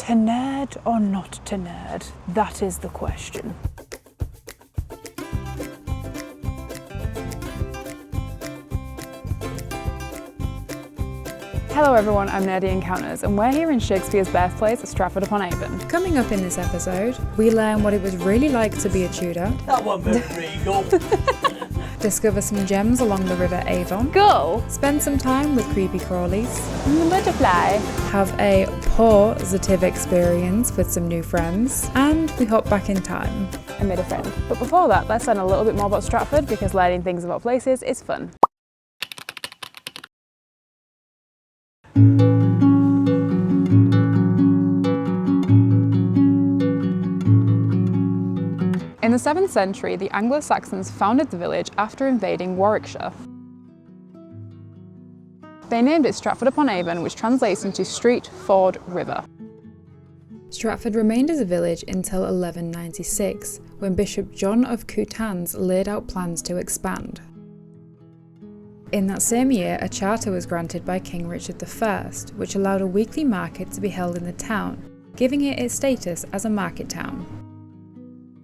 To nerd or not to nerd? That is the question. Hello everyone, I'm Nerdy Encounters and we're here in Shakespeare's birthplace at Stratford-Upon-Avon. Coming up in this episode, we learn what it was really like to be a Tudor. That one very regal. Discover some gems along the River Avon. Go! Spend some time with creepy crawlies. Butterfly. Have a positive experience with some new friends. And we hop back in time. I made a friend. But before that, let's learn a little bit more about Stratford because learning things about places is fun. In the 7th century, the Anglo-Saxons founded the village after invading Warwickshire. They named it Stratford-Upon-Avon, which translates into Street, Ford, River. Stratford remained as a village until 1196, when Bishop John of Coutances laid out plans to expand. In that same year, a charter was granted by King Richard I, which allowed a weekly market to be held in the town, giving it its status as a market town.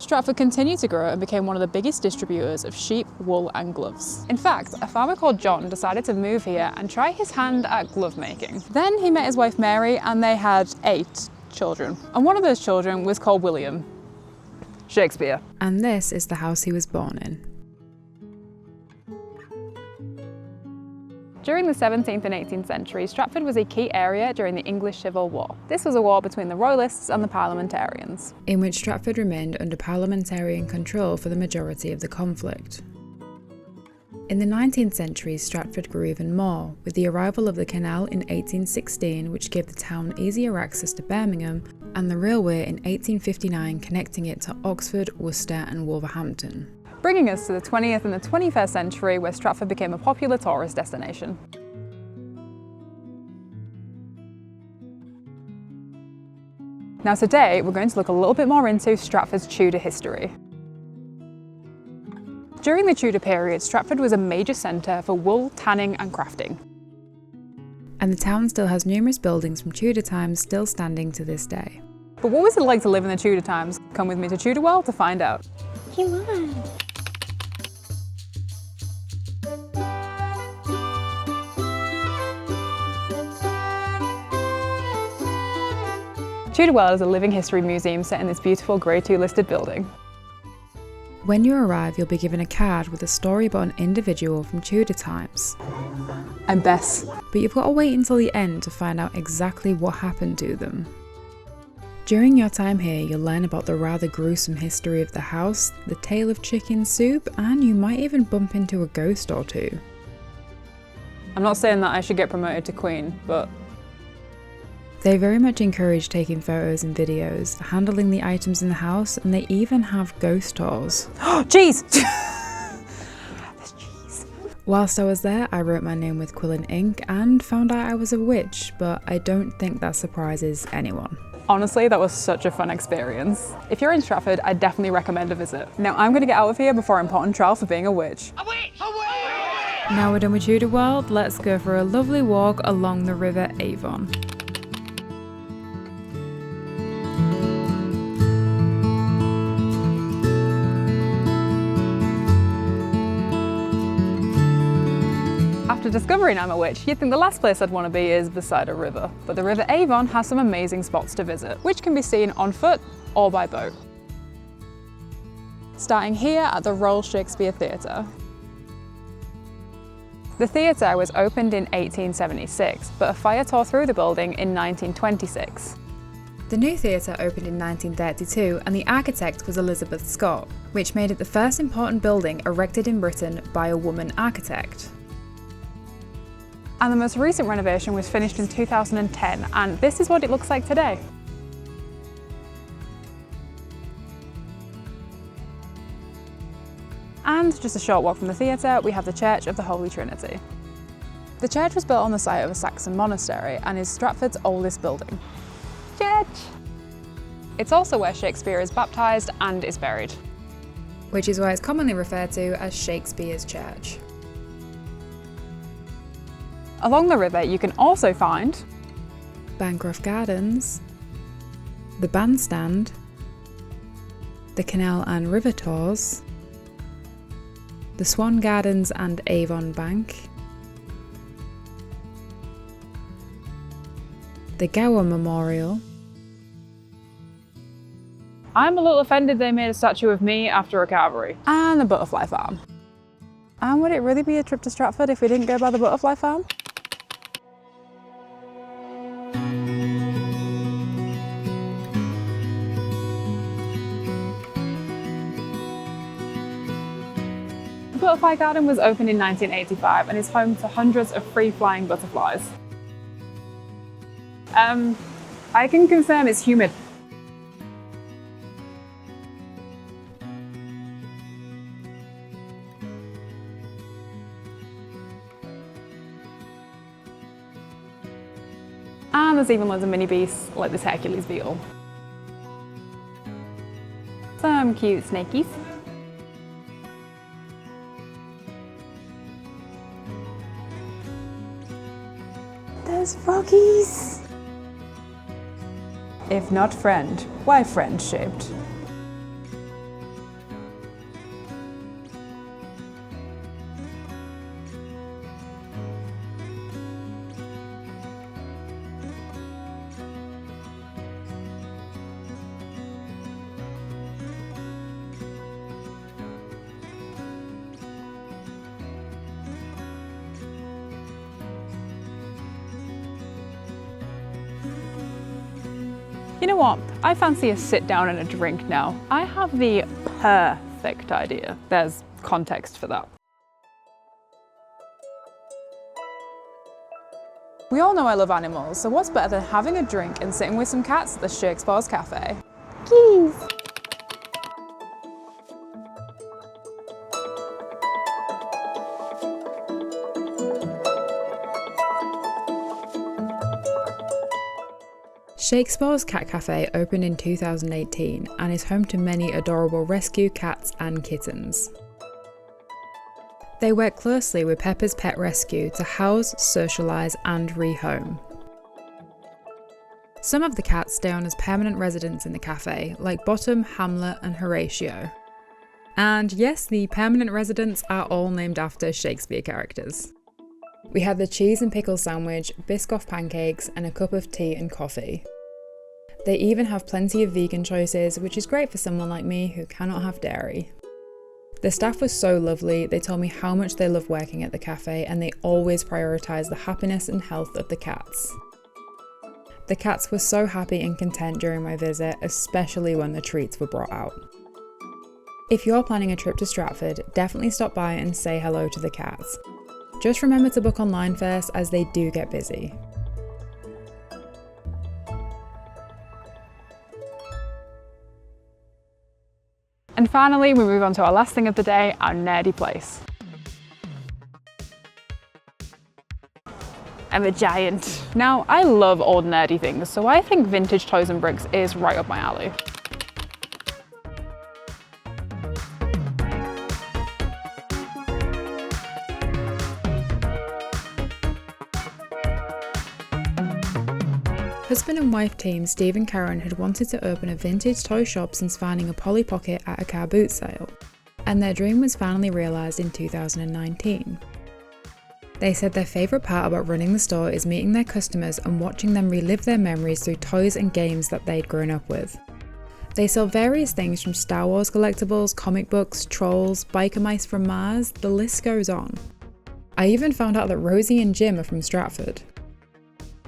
Stratford continued to grow and became one of the biggest distributors of sheep, wool and gloves. In fact, a farmer called John decided to move here and try his hand at glove making. Then he met his wife Mary and they had 8 children. And one of those children was called William Shakespeare. And this is the house he was born in. During the 17th and 18th centuries, Stratford was a key area during the English Civil War. This was a war between the Royalists and the Parliamentarians, in which Stratford remained under parliamentarian control for the majority of the conflict. In the 19th century, Stratford grew even more, with the arrival of the canal in 1816, which gave the town easier access to Birmingham, and the railway in 1859 connecting it to Oxford, Worcester and Wolverhampton. Bringing us to the 20th and the 21st century, where Stratford became a popular tourist destination. Now today, we're going to look a little bit more into Stratford's Tudor history. During the Tudor period, Stratford was a major centre for wool, tanning and crafting. And the town still has numerous buildings from Tudor times still standing to this day. But what was it like to live in the Tudor times? Come with me to Tudor World to find out. Come on. Tudor World is a living history museum set in this beautiful Grade 2 listed building. When you arrive, you'll be given a card with a story about an individual from Tudor times. I'm Bess. But you've got to wait until the end to find out exactly what happened to them. During your time here, you'll learn about the rather gruesome history of the house, the tale of chicken soup, and you might even bump into a ghost or two. I'm not saying that I should get promoted to Queen, but they very much encourage taking photos and videos, handling the items in the house, and they even have ghost tours. oh, jeez! There's cheese. Whilst I was there, I wrote my name with quill and ink and found out I was a witch, but I don't think that surprises anyone. Honestly, that was such a fun experience. If you're in Stratford, I definitely recommend a visit. Now I'm going to get out of here before I'm put on trial for being a witch. A witch! A witch! Now we're done with Tudor World, let's go for a lovely walk along the River Avon. After discovering I'm a witch, you'd think the last place I'd want to be is beside a river. But the River Avon has some amazing spots to visit, which can be seen on foot or by boat. Starting here at the Royal Shakespeare Theatre. The theatre was opened in 1876, but a fire tore through the building in 1926. The new theatre opened in 1932 and the architect was Elizabeth Scott, which made it the first important building erected in Britain by a woman architect. And the most recent renovation was finished in 2010, and this is what it looks like today. And just a short walk from the theatre, we have the Church of the Holy Trinity. The church was built on the site of a Saxon monastery and is Stratford's oldest building. Church! It's also where Shakespeare is baptised and is buried. Which is why it's commonly referred to as Shakespeare's Church. Along the river you can also find Bancroft Gardens, the bandstand, the canal and river tours, the Swan Gardens and Avon Bank, the Gower Memorial. I'm a little offended they made a statue of me after a carvery. And the butterfly farm. And would it really be a trip to Stratford if we didn't go by the butterfly farm? The Butterfly Garden was opened in 1985 and is home to hundreds of free-flying butterflies. I can confirm it's humid. And there's even loads of mini beasts like this Hercules beetle. Some cute snakies. There's froggies! If not friend, why friend-shaped? You know what? I fancy a sit down and a drink now. I have the perfect idea. There's context for that. We all know I love animals, so what's better than having a drink and sitting with some cats at the Shakespaws cafe? Keys! Shakespaws Cat Cafe opened in 2018 and is home to many adorable rescue cats and kittens. They work closely with Pepper's Pet Rescue to house, socialise and rehome. Some of the cats stay on as permanent residents in the cafe, like Bottom, Hamlet and Horatio. And yes, the permanent residents are all named after Shakespeare characters. We have the cheese and pickle sandwich, Biscoff pancakes and a cup of tea and coffee. They even have plenty of vegan choices, which is great for someone like me who cannot have dairy. The staff was so lovely, they told me how much they love working at the cafe and they always prioritise the happiness and health of the cats. The cats were so happy and content during my visit, especially when the treats were brought out. If you're planning a trip to Stratford, definitely stop by and say hello to the cats. Just remember to book online first as they do get busy. And finally, we move on to our last thing of the day, our nerdy place. I'm a giant. Now, I love old nerdy things, so I think vintage toys and bricks is right up my alley. Husband and wife team Steve and Karen had wanted to open a vintage toy shop since finding a Polly Pocket at a car boot sale, and their dream was finally realised in 2019. They said their favourite part about running the store is meeting their customers and watching them relive their memories through toys and games that they'd grown up with. They sell various things from Star Wars collectibles, comic books, trolls, biker mice from Mars, the list goes on. I even found out that Rosie and Jim are from Stratford.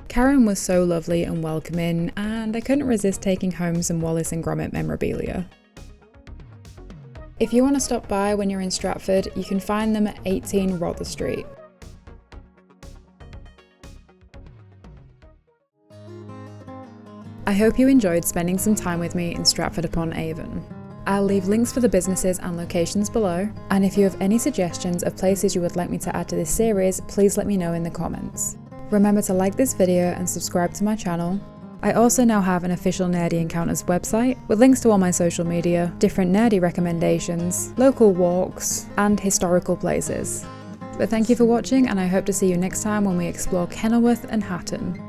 Karen was so lovely and welcoming, and I couldn't resist taking home some Wallace and Gromit memorabilia. If you want to stop by when you're in Stratford, you can find them at 18 Rother Street. I hope you enjoyed spending some time with me in Stratford-Upon-Avon. I'll leave links for the businesses and locations below, and if you have any suggestions of places you would like me to add to this series, please let me know in the comments. Remember to like this video and subscribe to my channel. I also now have an official Nerdy Encounters website with links to all my social media, different nerdy recommendations, local walks, and historical places. But thank you for watching, and I hope to see you next time when we explore Kenilworth and Hatton.